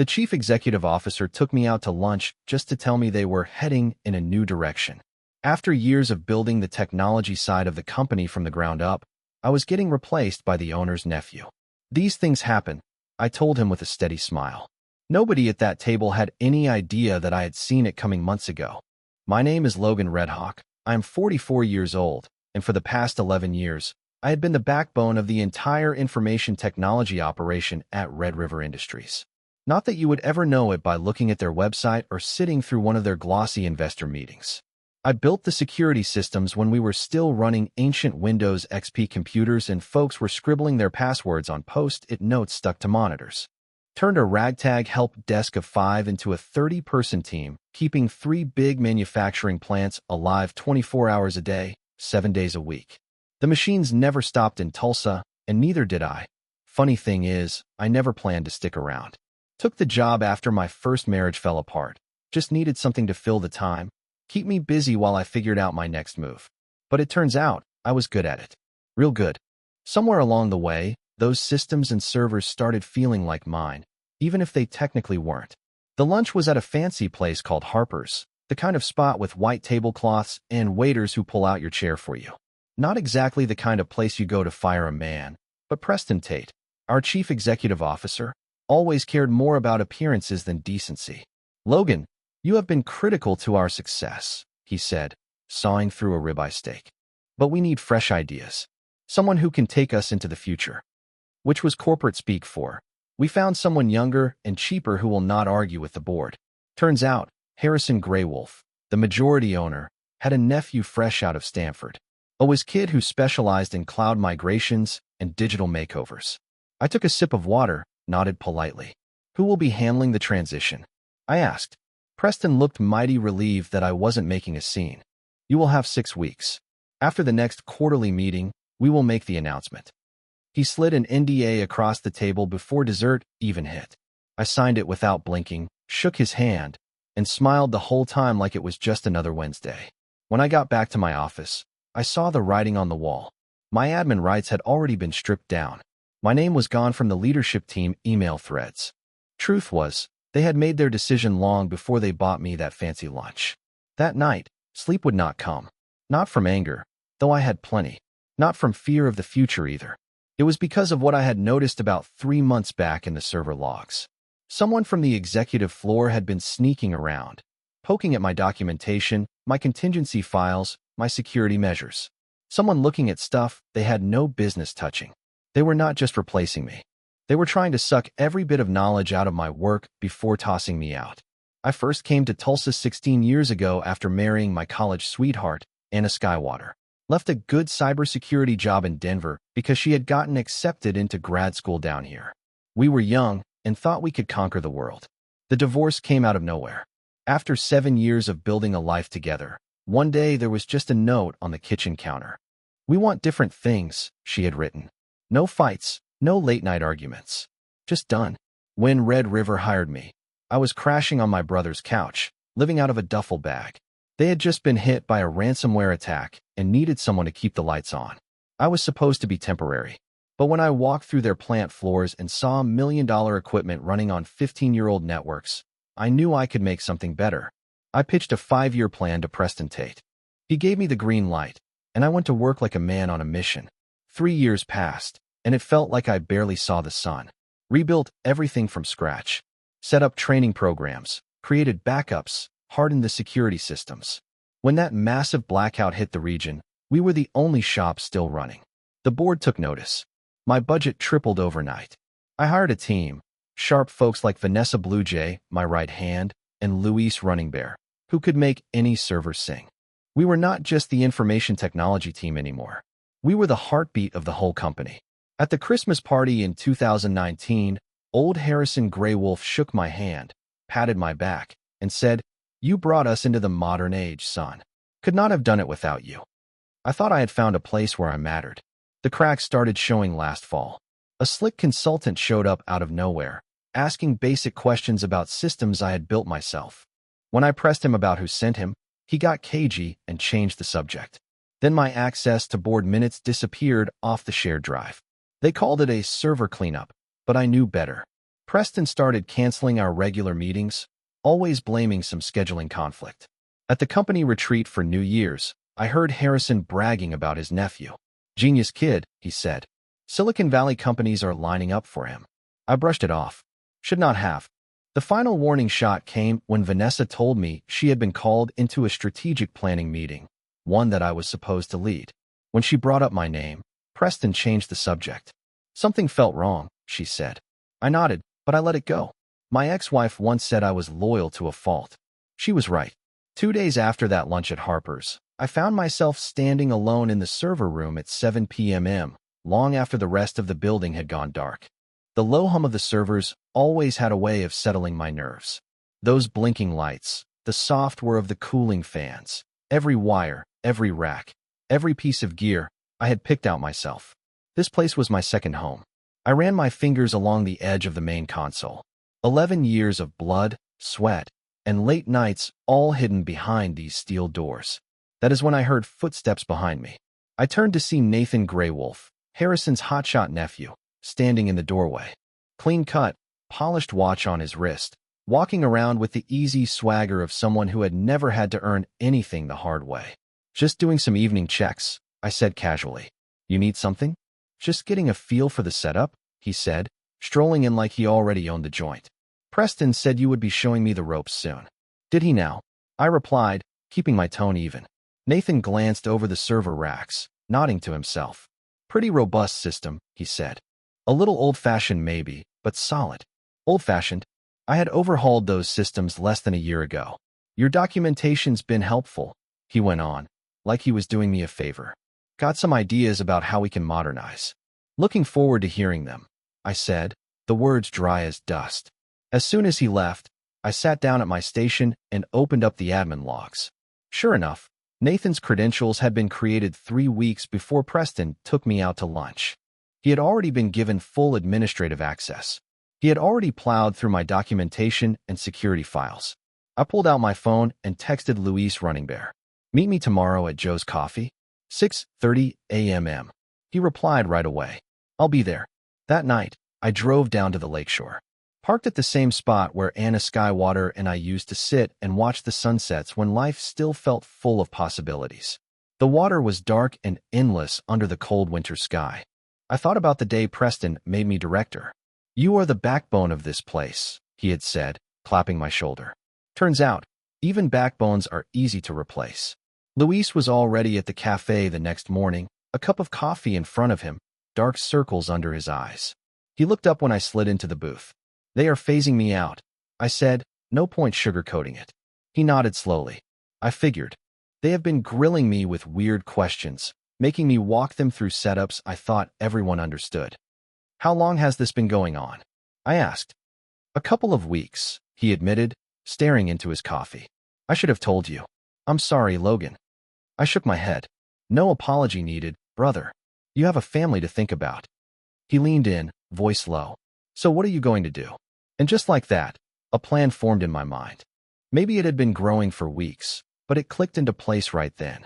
The chief executive officer took me out to lunch just to tell me they were heading in a new direction. After years of building the technology side of the company from the ground up, I was getting replaced by the owner's nephew. These things happen, I told him with a steady smile. Nobody at that table had any idea that I had seen it coming months ago. My name is Logan Redhawk. I am 44 years old, and for the past 11 years, I had been the backbone of the entire information technology operation at Red River Industries. Not that you would ever know it by looking at their website or sitting through one of their glossy investor meetings. I built the security systems when we were still running ancient Windows XP computers and folks were scribbling their passwords on post-it notes stuck to monitors. Turned a ragtag help desk of 5 into a 30-person team, keeping 3 big manufacturing plants alive 24 hours a day, 7 days a week. The machines never stopped in Tulsa, and neither did I. Funny thing is, I never planned to stick around. Took the job after my first marriage fell apart. Just needed something to fill the time, keep me busy while I figured out my next move. But it turns out, I was good at it. Real good. Somewhere along the way, those systems and servers started feeling like mine, even if they technically weren't. The lunch was at a fancy place called Harper's, the kind of spot with white tablecloths and waiters who pull out your chair for you. Not exactly the kind of place you go to fire a man, but Preston Tate, our chief executive officer, always cared more about appearances than decency. "Logan, you have been critical to our success," he said, sawing through a ribeye steak. "But we need fresh ideas. Someone who can take us into the future." Which was corporate speak for, "We found someone younger and cheaper who will not argue with the board." Turns out, Harrison Graywolf, the majority owner, had a nephew fresh out of Stanford. A whiz kid who specialized in cloud migrations and digital makeovers. I took a sip of water, nodded politely. "Who will be handling the transition?" I asked. Preston looked mighty relieved that I wasn't making a scene. "You will have 6 weeks. After the next quarterly meeting, we will make the announcement." He slid an NDA across the table before dessert even hit. I signed it without blinking, shook his hand, and smiled the whole time like it was just another Wednesday. When I got back to my office, I saw the writing on the wall. My admin rights had already been stripped down. My name was gone from the leadership team email threads. Truth was, they had made their decision long before they bought me that fancy lunch. That night, sleep would not come. Not from anger, though I had plenty. Not from fear of the future either. It was because of what I had noticed about 3 months back in the server logs. Someone from the executive floor had been sneaking around, poking at my documentation, my contingency files, my security measures. Someone looking at stuff they had no business touching. They were not just replacing me. They were trying to suck every bit of knowledge out of my work before tossing me out. I first came to Tulsa 16 years ago after marrying my college sweetheart, Anna Skywater. Left a good cybersecurity job in Denver because she had gotten accepted into grad school down here. We were young and thought we could conquer the world. The divorce came out of nowhere. After 7 years of building a life together, one day there was just a note on the kitchen counter. "We want different things," she had written. "No fights, no late-night arguments. Just done." When Red River hired me, I was crashing on my brother's couch, living out of a duffel bag. They had just been hit by a ransomware attack and needed someone to keep the lights on. I was supposed to be temporary. But when I walked through their plant floors and saw million-dollar equipment running on 15-year-old networks, I knew I could make something better. I pitched a 5-year plan to Preston Tate. He gave me the green light, and I went to work like a man on a mission. 3 years passed, and it felt like I barely saw the sun. Rebuilt everything from scratch. Set up training programs, created backups, hardened the security systems. When that massive blackout hit the region, we were the only shop still running. The board took notice. My budget tripled overnight. I hired a team, sharp folks like Vanessa Bluejay, my right hand, and Luis Running Bear, who could make any server sing. We were not just the information technology team anymore. We were the heartbeat of the whole company. At the Christmas party in 2019, old Harrison Graywolf shook my hand, patted my back, and said, "You brought us into the modern age, son. Could not have done it without you." I thought I had found a place where I mattered. The cracks started showing last fall. A slick consultant showed up out of nowhere, asking basic questions about systems I had built myself. When I pressed him about who sent him, he got cagey and changed the subject. Then my access to board minutes disappeared off the shared drive. They called it a server cleanup, but I knew better. Preston started canceling our regular meetings, always blaming some scheduling conflict. At the company retreat for New Year's, I heard Harrison bragging about his nephew. Genius kid, he said. Silicon Valley companies are lining up for him. I brushed it off. Should not have. The final warning shot came when Vanessa told me she had been called into a strategic planning meeting, one that I was supposed to lead. When she brought up my name, Preston changed the subject. Something felt wrong, she said. I nodded, but I let it go. My ex-wife once said I was loyal to a fault. She was right. 2 days after that lunch at Harper's, I found myself standing alone in the server room at 7 p.m., long after the rest of the building had gone dark. The low hum of the servers always had a way of settling my nerves. Those blinking lights, the soft whir of the cooling fans, every wire, every rack, every piece of gear, I had picked out myself. This place was my second home. I ran my fingers along the edge of the main console. 11 years of blood, sweat, and late nights all hidden behind these steel doors. That is when I heard footsteps behind me. I turned to see Nathan Graywolf, Harrison's hotshot nephew, standing in the doorway. Clean-cut, polished watch on his wrist, walking around with the easy swagger of someone who had never had to earn anything the hard way. Just doing some evening checks, I said casually. You need something? Just getting a feel for the setup, he said, strolling in like he already owned the joint. Preston said you would be showing me the ropes soon. Did he now? I replied, keeping my tone even. Nathan glanced over the server racks, nodding to himself. Pretty robust system, he said. A little old-fashioned maybe, but solid. Old-fashioned? I had overhauled those systems less than a year ago. Your documentation's been helpful, he went on, like he was doing me a favor. Got some ideas about how we can modernize. Looking forward to hearing them, I said, the words dry as dust. As soon as he left, I sat down at my station and opened up the admin logs. Sure enough, Nathan's credentials had been created 3 weeks before Preston took me out to lunch. He had already been given full administrative access. He had already plowed through my documentation and security files. I pulled out my phone and texted Luis Running Bear. Meet me tomorrow at Joe's Coffee, 6:30 a.m. He replied right away. I'll be there. That night, I drove down to the lakeshore. Parked at the same spot where Anna Skywater and I used to sit and watch the sunsets when life still felt full of possibilities. The water was dark and endless under the cold winter sky. I thought about the day Preston made me director. You are the backbone of this place, he had said, clapping my shoulder. Turns out, even backbones are easy to replace. Luis was already at the cafe the next morning, a cup of coffee in front of him, dark circles under his eyes. He looked up when I slid into the booth. They are phasing me out, I said, no point sugarcoating it. He nodded slowly. I figured. They have been grilling me with weird questions, making me walk them through setups I thought everyone understood. How long has this been going on? I asked. A couple of weeks, he admitted, staring into his coffee. I should have told you. I'm sorry, Logan. I shook my head. No apology needed, brother. You have a family to think about. He leaned in, voice low. So what are you going to do? And just like that, a plan formed in my mind. Maybe it had been growing for weeks, but it clicked into place right then.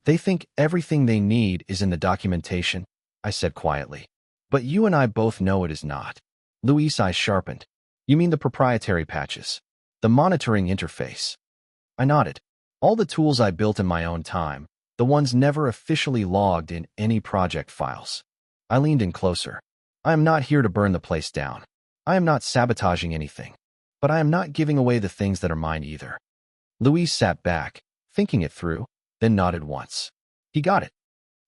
They think everything they need is in the documentation, I said quietly. But you and I both know it is not. Luis' eyes sharpened. You mean the proprietary patches? The monitoring interface? I nodded. All the tools I built in my own time, the ones never officially logged in any project files. I leaned in closer. I am not here to burn the place down. I am not sabotaging anything. But I am not giving away the things that are mine either. Luis sat back, thinking it through, then nodded once. He got it.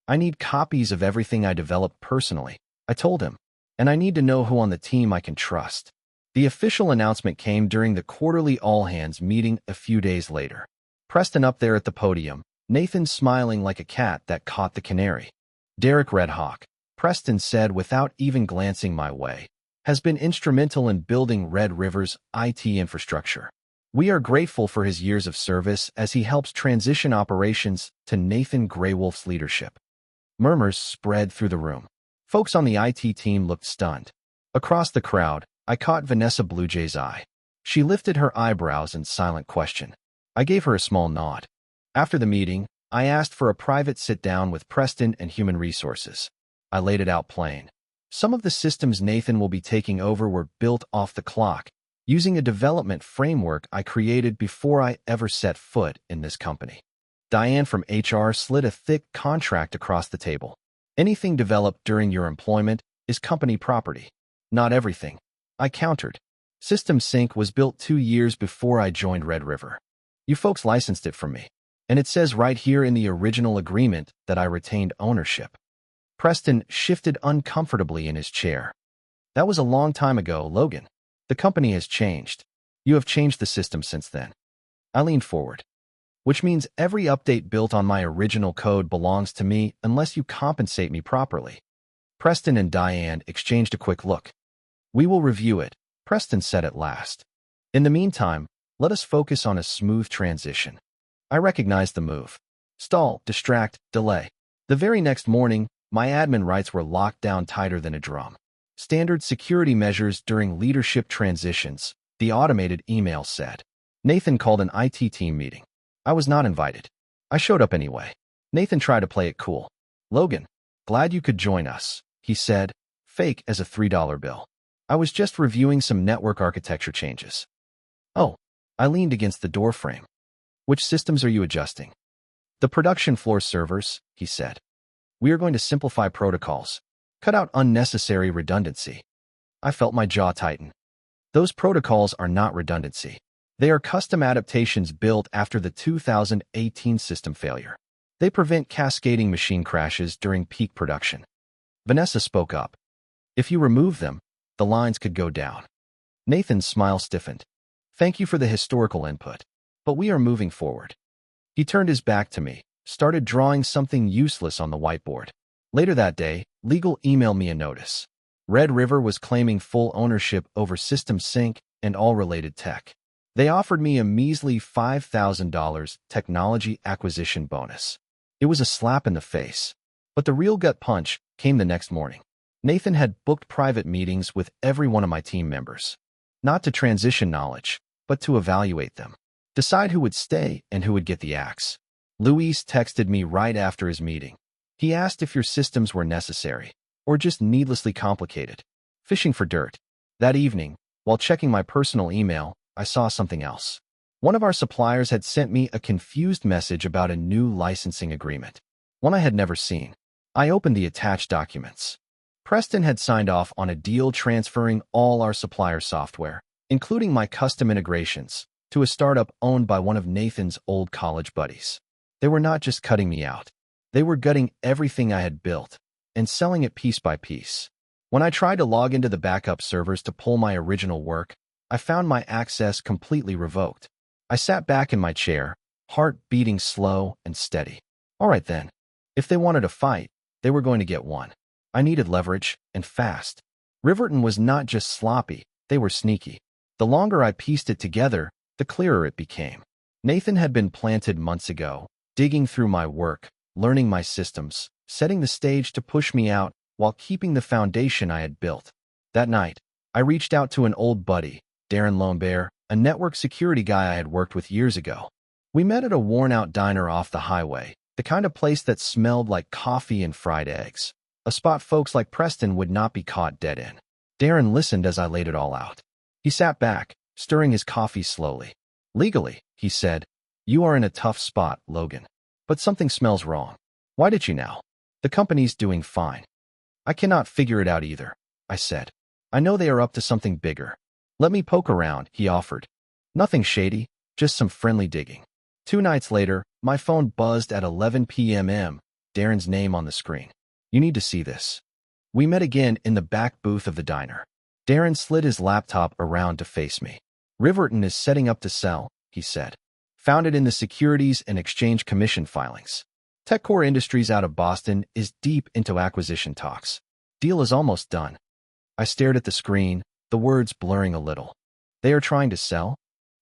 I need copies of everything I developed personally, I told him, and I need to know who on the team I can trust. The official announcement came during the quarterly all-hands meeting a few days later. Preston up there at the podium, Nathan smiling like a cat that caught the canary. Derek Redhawk, Preston said without even glancing my way, has been instrumental in building Red River's IT infrastructure. We are grateful for his years of service as he helps transition operations to Nathan Graywolf's leadership. Murmurs spread through the room. Folks on the IT team looked stunned. Across the crowd, I caught Vanessa Bluejay's eye. She lifted her eyebrows in silent question. I gave her a small nod. After the meeting, I asked for a private sit-down with Preston and Human Resources. I laid it out plain. Some of the systems Nathan will be taking over were built off the clock, using a development framework I created before I ever set foot in this company. Diane from HR slid a thick contract across the table. Anything developed during your employment is company property. Not everything. I countered. System Sync was built 2 years before I joined Red River. You folks licensed it from me. And it says right here in the original agreement that I retained ownership. Preston shifted uncomfortably in his chair. That was a long time ago, Logan. The company has changed. You have changed the system since then. I leaned forward. Which means every update built on my original code belongs to me unless you compensate me properly. Preston and Diane exchanged a quick look. We will review it, Preston said at last. In the meantime, let us focus on a smooth transition. I recognized the move. Stall, distract, delay. The very next morning, my admin rights were locked down tighter than a drum. Standard security measures during leadership transitions, the automated email said. Nathan called an IT team meeting. I was not invited. I showed up anyway. Nathan tried to play it cool. Logan, glad you could join us, he said, fake as a $3 bill. I was just reviewing some network architecture changes. Oh, I leaned against the doorframe. Which systems are you adjusting? The production floor servers, he said. We are going to simplify protocols, cut out unnecessary redundancy. I felt my jaw tighten. Those protocols are not redundancy. They are custom adaptations built after the 2018 system failure. They prevent cascading machine crashes during peak production. Vanessa spoke up. If you remove them, the lines could go down. Nathan's smile stiffened. Thank you for the historical input, but we are moving forward. He turned his back to me, started drawing something useless on the whiteboard. Later that day, legal emailed me a notice. Red River was claiming full ownership over System Sync and all related tech. They offered me a measly $5,000 technology acquisition bonus. It was a slap in the face. But the real gut punch came the next morning. Nathan had booked private meetings with every one of my team members. Not to transition knowledge, but to evaluate them. Decide who would stay and who would get the axe. Luis texted me right after his meeting. He asked if your systems were necessary, or just needlessly complicated. Fishing for dirt. That evening, while checking my personal email, I saw something else. One of our suppliers had sent me a confused message about a new licensing agreement, one I had never seen. I opened the attached documents. Preston had signed off on a deal transferring all our supplier software, including my custom integrations, to a startup owned by one of Nathan's old college buddies. They were not just cutting me out. They were gutting everything I had built and selling it piece by piece. When I tried to log into the backup servers to pull my original work, I found my access completely revoked. I sat back in my chair, heart beating slow and steady. All right then. If they wanted a fight, they were going to get one. I needed leverage, and fast. Riverton was not just sloppy, they were sneaky. The longer I pieced it together, the clearer it became. Nathan had been planted months ago, digging through my work, learning my systems, setting the stage to push me out while keeping the foundation I had built. That night, I reached out to an old buddy, Darren Lombert, a network security guy I had worked with years ago. We met at a worn-out diner off the highway, the kind of place that smelled like coffee and fried eggs, a spot folks like Preston would not be caught dead in. Darren listened as I laid it all out. He sat back, stirring his coffee slowly. Legally, he said, you are in a tough spot, Logan. But something smells wrong. Why did you now? The company's doing fine. I cannot figure it out either, I said. I know they are up to something bigger. Let me poke around, he offered. Nothing shady, just some friendly digging. 2 nights later, my phone buzzed at 11 p.m. Darren's name on the screen. You need to see this. We met again in the back booth of the diner. Darren slid his laptop around to face me. Riverton is setting up to sell, he said. Found it in the Securities and Exchange Commission filings. TechCore Industries out of Boston is deep into acquisition talks. Deal is almost done. I stared at the screen, the words blurring a little. They are trying to sell?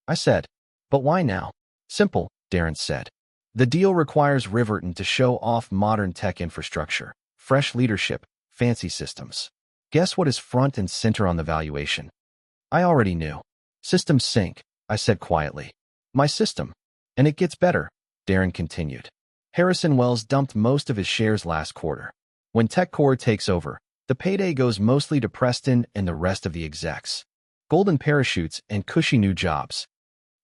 I said. But why now? Simple, Darren said. The deal requires Riverton to show off modern tech infrastructure, fresh leadership, fancy systems. Guess what is front and center on the valuation? I already knew. System Sync, I said quietly. My system. And it gets better, Darren continued. Harrison Wells dumped most of his shares last quarter. When TechCore takes over, the The payday goes mostly to Preston and the rest of the execs. Golden parachutes and cushy new jobs.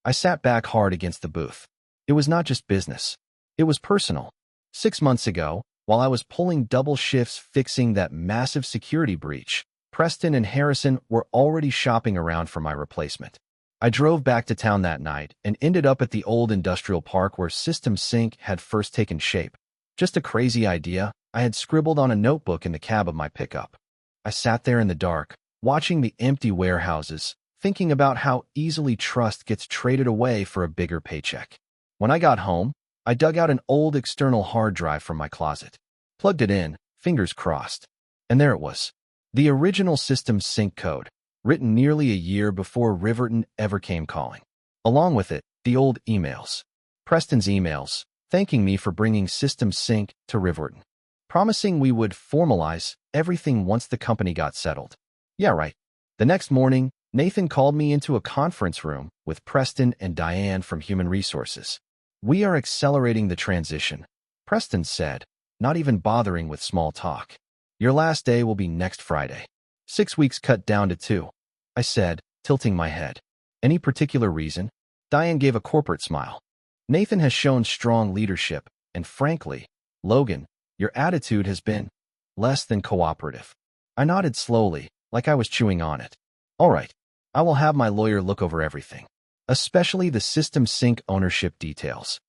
I sat back hard against the booth. It was not just business. It was personal. 6 months ago, while I was pulling double shifts fixing that massive security breach, Preston and Harrison were already shopping around for my replacement. I drove back to town that night and ended up at the old industrial park where System Sync had first taken shape. Just a crazy idea I had scribbled on a notebook in the cab of my pickup. I sat there in the dark, watching the empty warehouses, thinking about how easily trust gets traded away for a bigger paycheck. When I got home, I dug out an old external hard drive from my closet, plugged it in, fingers crossed, and there it was. The original System Sync code, written nearly a year before Riverton ever came calling. Along with it, the old emails. Preston's emails, thanking me for bringing System Sync to Riverton, promising we would formalize everything once the company got settled. Yeah, right. The next morning, Nathan called me into a conference room with Preston and Diane from Human Resources. We are accelerating the transition, Preston said, not even bothering with small talk. Your last day will be next Friday. 6 weeks cut down to 2, I said, tilting my head. Any particular reason? Diane gave a corporate smile. Nathan has shown strong leadership, and frankly, Logan, your attitude has been less than cooperative. I nodded slowly, like I was chewing on it. All right, I will have my lawyer look over everything, especially the System Sync ownership details.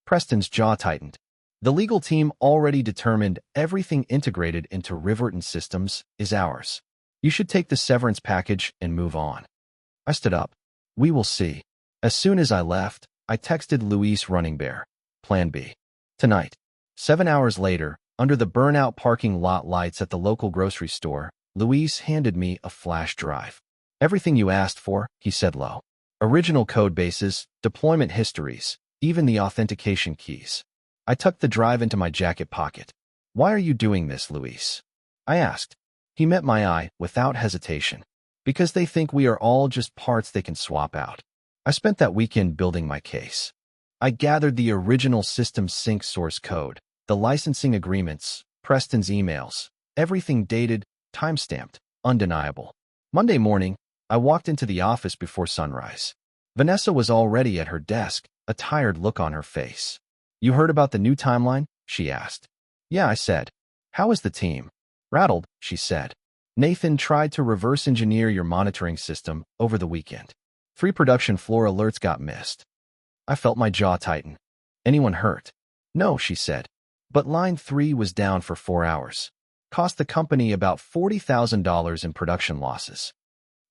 Preston's jaw tightened. The legal team already determined everything integrated into Riverton Systems is ours. You should take the severance package and move on. I stood up. We will see. As soon as I left, I texted Luis Running Bear. Plan B. Tonight. 7 hours later, under the burnout parking lot lights at the local grocery store, Luis handed me a flash drive. Everything you asked for, he said low. Original code bases, deployment histories, even the authentication keys. I tucked the drive into my jacket pocket. Why are you doing this, Luis? I asked. He met my eye without hesitation. Because they think we are all just parts they can swap out. I spent that weekend building my case. I gathered the original System Sync source code, the licensing agreements, Preston's emails, everything dated, time-stamped, undeniable. Monday morning, I walked into the office before sunrise. Vanessa was already at her desk, a tired look on her face. You heard about the new timeline? She asked. Yeah, I said. How is the team? Rattled, she said. Nathan tried to reverse engineer your monitoring system over the weekend. 3 production floor alerts got missed. I felt my jaw tighten. Anyone hurt? No, she said. But line 3 was down for 4 hours. Cost the company about $40,000 in production losses.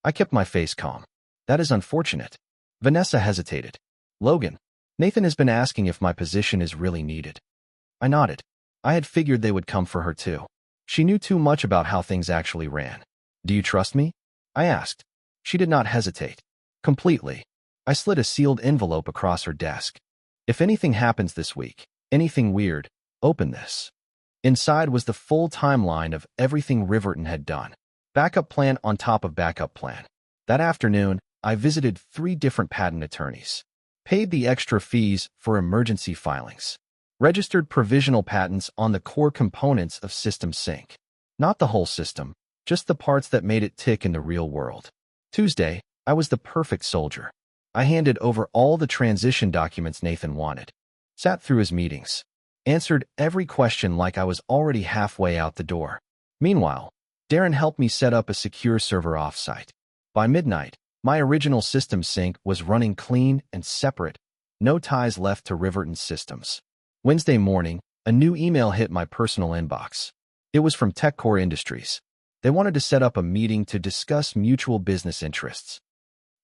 I kept my face calm. That is unfortunate. Vanessa hesitated. Logan, Nathan has been asking if my position is really needed. I nodded. I had figured they would come for her too. She knew too much about how things actually ran. Do you trust me? I asked. She did not hesitate. Completely. I slid a sealed envelope across her desk. If anything happens this week, anything weird, open this. Inside was the full timeline of everything Riverton had done. Backup plan on top of backup plan. That afternoon, I visited 3 different patent attorneys. Paid the extra fees for emergency filings. Registered provisional patents on the core components of System Sync. Not the whole system, just the parts that made it tick in the real world. Tuesday, I was the perfect soldier. I handed over all the transition documents Nathan wanted. Sat through his meetings. Answered every question like I was already halfway out the door. Meanwhile, Darren helped me set up a secure server offsite. By midnight, my original System Sync was running clean and separate, no ties left to Riverton Systems. Wednesday morning, a new email hit my personal inbox. It was from TechCore Industries. They wanted to set up a meeting to discuss mutual business interests.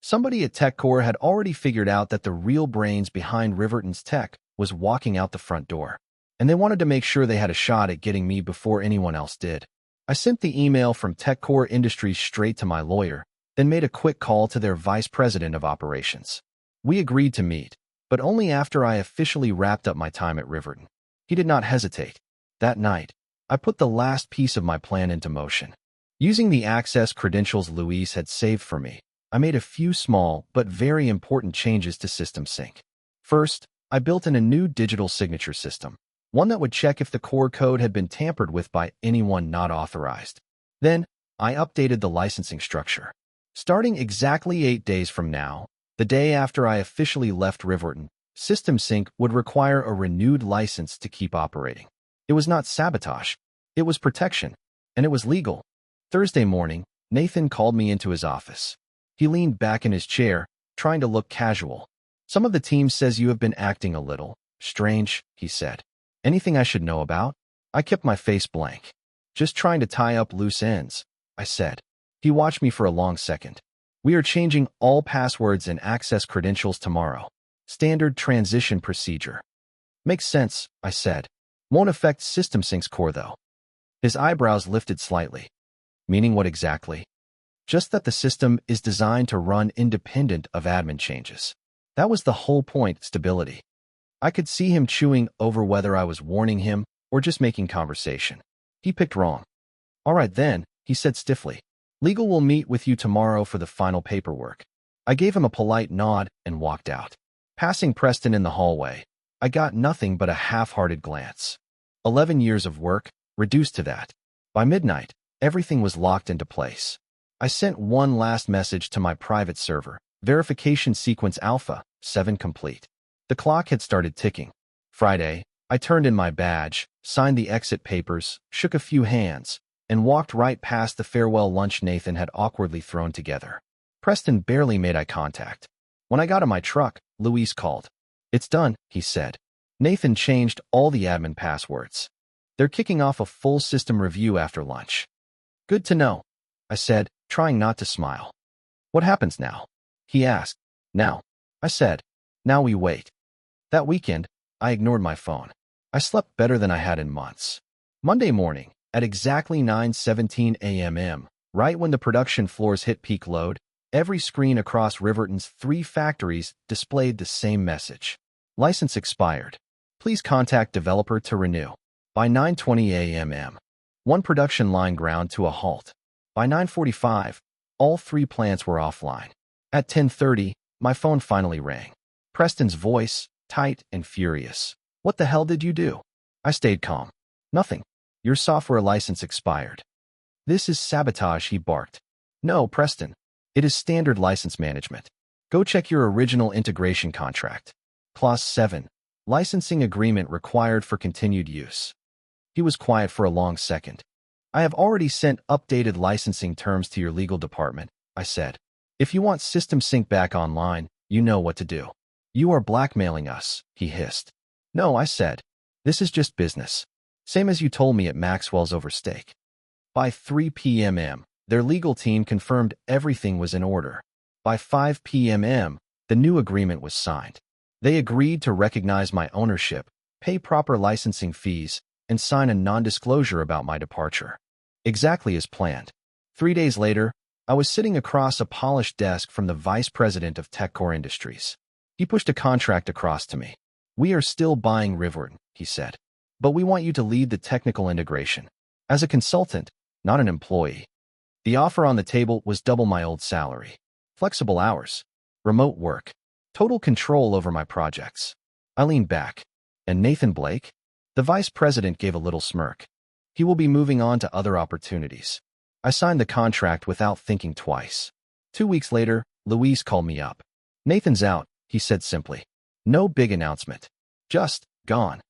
Somebody at TechCore had already figured out that the real brains behind Riverton's tech was walking out the front door, and they wanted to make sure they had a shot at getting me before anyone else did. I sent the email from TechCore Industries straight to my lawyer, then made a quick call to their vice president of operations. We agreed to meet, but only after I officially wrapped up my time at Riverton. He did not hesitate. That night, I put the last piece of my plan into motion. Using the access credentials Luis had saved for me, I made a few small but very important changes to System Sync. First, I built in a new digital signature system, one that would check if the core code had been tampered with by anyone not authorized. Then, I updated the licensing structure. Starting exactly 8 days from now, the day after I officially left Riverton, System Sync would require a renewed license to keep operating. It was not sabotage. It was protection, and it was legal. Thursday morning, Nathan called me into his office. He leaned back in his chair, trying to look casual. Some of the team says you have been acting a little strange, he said. Anything I should know about? I kept my face blank. Just trying to tie up loose ends, I said. He watched me for a long second. We are changing all passwords and access credentials tomorrow. Standard transition procedure. Makes sense, I said. Won't affect System Sync's core though. His eyebrows lifted slightly. Meaning what exactly? Just that the system is designed to run independent of admin changes. That was the whole point, stability. I could see him chewing over whether I was warning him or just making conversation. He picked wrong. All right then, he said stiffly. Legal will meet with you tomorrow for the final paperwork. I gave him a polite nod and walked out. Passing Preston in the hallway, I got nothing but a half-hearted glance. 11 years of work, reduced to that. By midnight, everything was locked into place. I sent one last message to my private server. Verification sequence alpha, 7 complete. The clock had started ticking. Friday, I turned in my badge, signed the exit papers, shook a few hands, and walked right past the farewell lunch Nathan had awkwardly thrown together. Preston barely made eye contact. When I got in my truck, Luis called. It's done, he said. Nathan changed all the admin passwords. They're kicking off a full system review after lunch. Good to know, I said, trying not to smile. What happens now? He asked. Now, I said. Now we wait. That weekend, I ignored my phone. I slept better than I had in months. Monday morning, at exactly 9:17 a.m., right when the production floors hit peak load, every screen across Riverton's 3 factories displayed the same message. License expired. Please contact developer to renew. By 9:20 a.m., one production line ground to a halt. By 9:45, all 3 plants were offline. At 10:30, my phone finally rang. Preston's voice, tight and furious. What the hell did you do? I stayed calm. Nothing. Your software license expired. This is sabotage, he barked. No, Preston. It is standard license management. Go check your original integration contract. Clause 7. Licensing agreement required for continued use. He was quiet for a long second. I have already sent updated licensing terms to your legal department, I said. If you want System Sync back online, you know what to do. You are blackmailing us, he hissed. No, I said. This is just business. Same as you told me at Maxwell's over steak. By 3 p.m., their legal team confirmed everything was in order. By 5 p.m., the new agreement was signed. They agreed to recognize my ownership, pay proper licensing fees, and sign a non-disclosure about my departure. Exactly as planned. 3 days later, I was sitting across a polished desk from the vice president of TechCore Industries. He pushed a contract across to me. We are still buying Riverton, he said. But we want you to lead the technical integration. As a consultant, not an employee. The offer on the table was double my old salary. Flexible hours. Remote work. Total control over my projects. I leaned back. And Nathan Blake? The vice president gave a little smirk. He will be moving on to other opportunities. I signed the contract without thinking twice. 2 weeks later, Luis called me up. Nathan's out, he said simply. No big announcement. Just gone.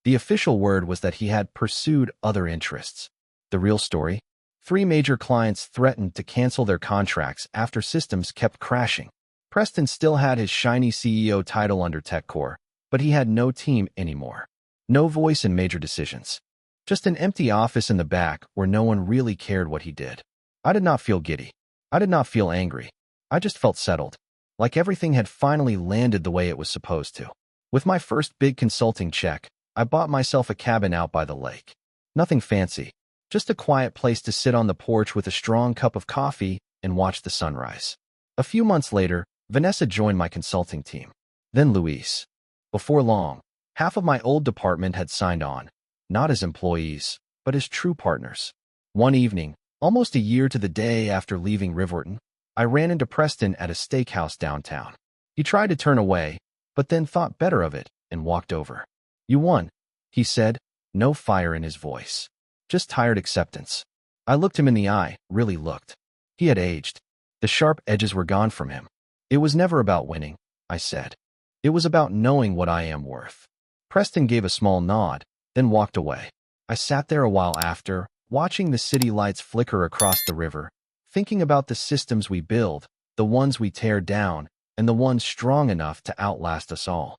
The official word was that he had pursued other interests. The real story? 3 major clients threatened to cancel their contracts after systems kept crashing. Preston still had his shiny CEO title under TechCore, but he had no team anymore. No voice in major decisions. Just an empty office in the back where no one really cared what he did. I did not feel giddy. I did not feel angry. I just felt settled. Like everything had finally landed the way it was supposed to. With my first big consulting check, I bought myself a cabin out by the lake. Nothing fancy. Just a quiet place to sit on the porch with a strong cup of coffee and watch the sunrise. A few months later, Vanessa joined my consulting team. Then Luis. Before long, half of my old department had signed on, not as employees, but as true partners. One evening, almost a year to the day after leaving Riverton, I ran into Preston at a steakhouse downtown. He tried to turn away, but then thought better of it and walked over. You won, he said, no fire in his voice. Just tired acceptance. I looked him in the eye, really looked. He had aged. The sharp edges were gone from him. It was never about winning, I said. It was about knowing what I am worth. Preston gave a small nod, then walked away. I sat there a while after, watching the city lights flicker across the river, thinking about the systems we build, the ones we tear down, and the ones strong enough to outlast us all.